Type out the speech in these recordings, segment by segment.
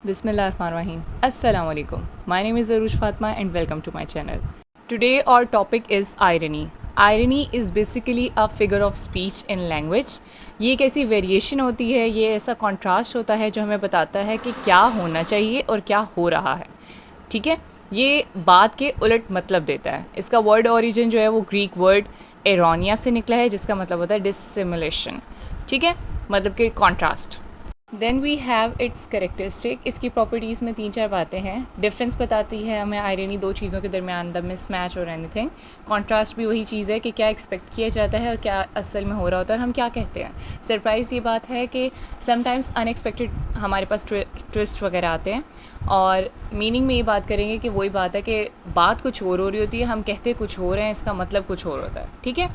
Bismillahirrahmanirrahim. Assalamu alaikum. My name is Arush Fatma and welcome to my channel. Today our topic is irony. Irony is basically a figure of speech in language. ये एक ऐसी variation होती है, ये ऐसा contrast होता है जो हमें बताता है कि क्या होना चाहिए और क्या हो रहा है. ठीक है, ये बात के उलट मतलब देता है. इसका वर्ड ओरिजिन जो है वो ग्रीक वर्ड एरोनिया से निकला है, जिसका मतलब होता है डिसिमुलेशन. ठीक है, मतलब कि contrast. Then we have its characteristic. इसकी प्रॉपर्टीज़ में 3-4 बातें हैं. डिफरेंस बताती है हमें आयरनी दो चीज़ों के दरमियान, द मिसमैच और एनीथिंग. कॉन्ट्रास्ट भी वही चीज़ है कि क्या एक्सपेक्ट किया जाता है और क्या असल में हो रहा होता है और हम क्या कहते हैं. सरप्राइज़ ये बात है कि समटाइम्स अनएक्सपेक्टेड हमारे पास ट्विस्ट वगैरह आते हैं और मीनिंग में ये बात करेंगे कि वही बात है कि बात कुछ और हो रही होती है, हम कहते कुछ हो रहे हैं, इसका मतलब कुछ और होता है. ठीक है,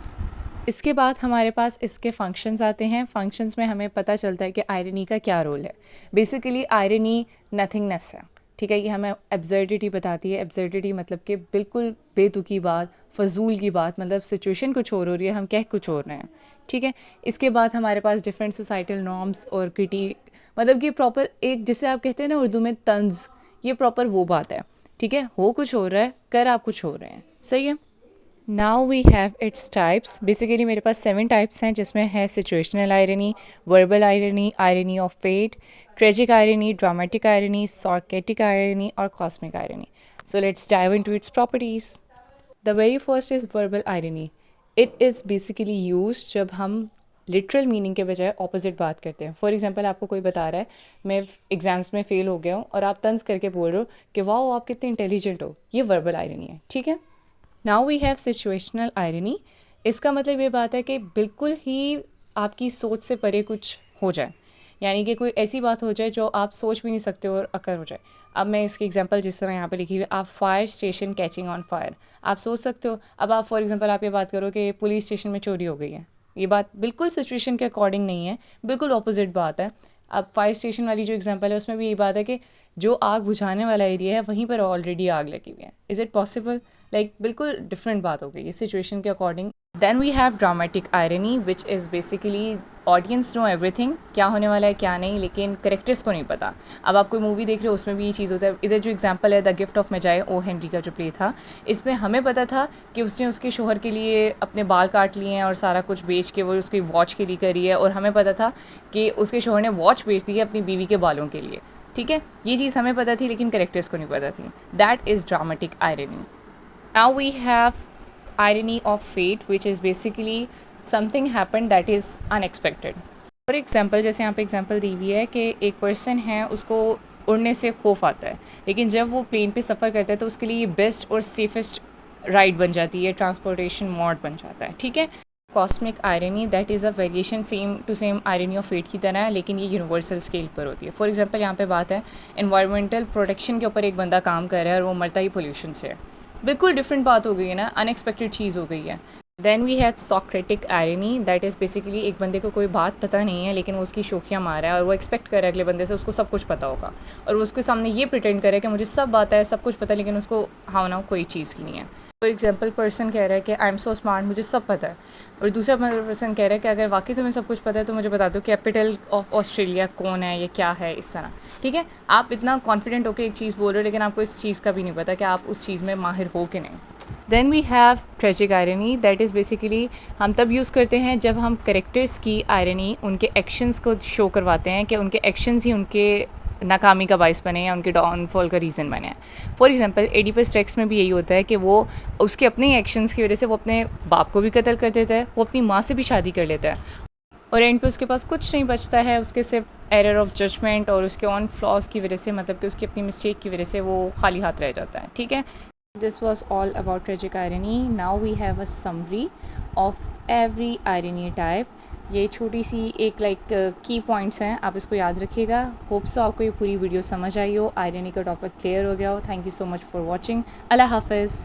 इसके बाद हमारे पास इसके फंक्शंस आते हैं. फंक्शंस में हमें पता चलता है कि आयरनी का क्या रोल है. बेसिकली आयरनी नथिंगनेस है. ठीक है, ये हमें एब्सर्डिटी बताती है. एब्सर्डिटी मतलब कि बिल्कुल बेतुकी बात, फजूल की बात, मतलब सिचुएशन कुछ और हो रही है, हम कह कुछ और रहे हैं. ठीक है, इसके बाद हमारे पास डिफरेंट सोसाइटल नॉर्म्स और क्रिटिक, मतलब कि प्रॉपर एक जिसे आप कहते हैं ना उर्दू में तंज, ये प्रॉपर वो बात है. ठीक है, हो कुछ हो रहा है, कर आप कुछ हो रहे हैं. सही है. Now we have its types. Basically मेरे पास 7 टाइप्स हैं, जिसमें है situational irony, verbal irony, irony of fate, tragic irony, dramatic irony, sarcastic irony और cosmic irony. So let's dive into its properties. The very first is verbal irony. It is basically use जब हम literal meaning के बजाय opposite बात करते हैं. For example आपको कोई बता रहा है मैं एग्ज़ाम्स में फ़ेल हो गया हूँ और आप तंज करके बोल रहे हो कि वाह आप कितने इंटेलिजेंट हो. ये वर्बल आयरनी है. ठीक है. Now we have situational irony. इसका मतलब ये बात है कि बिल्कुल ही आपकी सोच से परे कुछ हो जाए, यानी कि कोई ऐसी बात हो जाए जो आप सोच भी नहीं सकते और अकर हो जाए. अब मैं इसकी एग्जांपल जिस तरह यहाँ पे लिखी हुई है, आप fire station catching on fire, आप सोच सकते हो. अब आप फॉर एग्जांपल आप ये बात करो कि पुलिस स्टेशन में चोरी हो गई है. ये बात बिल्कुल सिचुएशन के अकॉर्डिंग नहीं है, बिल्कुल ऑपोजिट बात है. अब फायर स्टेशन वाली जो एग्जांपल है उसमें भी यही बात है कि जो आग बुझाने वाला एरिया है वहीं पर ऑलरेडी आग लगी हुई है. Is it possible? लाइक बिल्कुल डिफरेंट बात हो गई है सिचुएशन के according. Then we have dramatic irony which is basically audience know everything, क्या होने वाला है क्या नहीं, लेकिन करेक्टर्स को नहीं पता. अब आप कोई मूवी देख रहे हो, उसमें भी ये चीज़ होता है. इधर जो एग्जांपल है the gift of Magi, O Henry का जो प्ले था, इसमें हमें पता था कि उसने उसके शोहर के लिए अपने बाल काट लिए हैं और सारा कुछ बेच के वो उसकी वॉच के लिए करी है, और हमें पता था कि उसके शोहर ने वॉच बेच दी है अपनी बीवी के बालों के लिए. ठीक है, ये चीज़ हमें पता थी लेकिन करेक्टर्स को नहीं पता थी. That is dramatic irony. Now we have irony of fate, which is basically something happened that is unexpected. For example, जैसे यहाँ पे एग्जाम्पल दी हुई है कि एक पर्सन है, उसको उड़ने से खौफ आता है, लेकिन जब वो प्लेन पे सफ़र करता है तो उसके लिए ये बेस्ट और सेफेस्ट राइड बन जाती है, ट्रांसपोर्टेशन मोड बन जाता है. ठीक है. Cosmic irony, that is a variation same to same irony of fate की तरह है, लेकिन ये यूनिवर्सल स्केल पर होती है. फॉर एग्जांपल यहाँ पे बात है एनवायरमेंटल प्रोटेक्शन के ऊपर, एक बंदा काम कर रहा है और वो मरता ही पोल्यूशन से है. बिल्कुल डिफरेंट बात हो गई है ना, अनएक्सपेक्टेड चीज़ हो गई है. Then we have Socratic irony, that is basically एक बंदे को कोई बात पता नहीं है लेकिन वो उसकी शोखियाँ मार रहा है और वो एक्सपेक्ट कर रहा है अगले बंदे से उसको सब कुछ पता होगा, और वो उसके सामने ये प्रिटेंड करे कि मुझे सब आता है, सब कुछ पता है, लेकिन उसको हाँ ना कोई चीज़ की नहीं है. फॉर एग्जाम्पल पर्सन कह रहा है कि आई एम सो स्मार्ट, मुझे सब पता है, और दूसरा पर्सन कह रहा है कि अगर वाकई तुम्हें सब कुछ पता है तो मुझे बता दो कैपिटल ऑफ ऑस्ट्रेलिया कौन है, ये क्या है, इस तरह. ठीक है, आप इतना कॉन्फिडेंट होकर एक चीज़ बोल रहे हो लेकिन आपको इस चीज़ का भी नहीं पता कि आप उस चीज़ में माहिर हो कि नहीं. Then we have tragic irony, that is basically हम तब यूज़ करते हैं जब हम करेक्टर्स की आयरनी उनके एक्शंस को शो करवाते हैं कि उनके एक्शंस ही उनके नाकामी का बाइस बने या उनके डाउनफॉल का रीज़न बने. फॉर एग्जांपल एडिपस रेक्स में भी यही होता है कि वो उसके अपने एक्शंस की वजह से वो अपने बाप को भी कत्ल कर देता है, वो अपनी माँ से भी शादी कर लेता है, और एंड पे उसके पास कुछ नहीं बचता है, उसके सिर्फ एरर ऑफ जजमेंट और उसके ऑन फ्लॉज की वजह से, मतलब कि उसकी अपनी मिस्टेक की वजह से वो खाली हाथ रह जाता है. ठीक है. This was all about tragic irony. Now we have a summary of every irony type. ये छोटी सी एक की पॉइंट्स हैं, आप इसको याद रखिएगा. होप सो आपको ये पूरी वीडियो समझ आई हो, आयरनी का टॉपिक क्लियर हो गया हो. Thank you so much for watching. अल्लाह हाफिज़.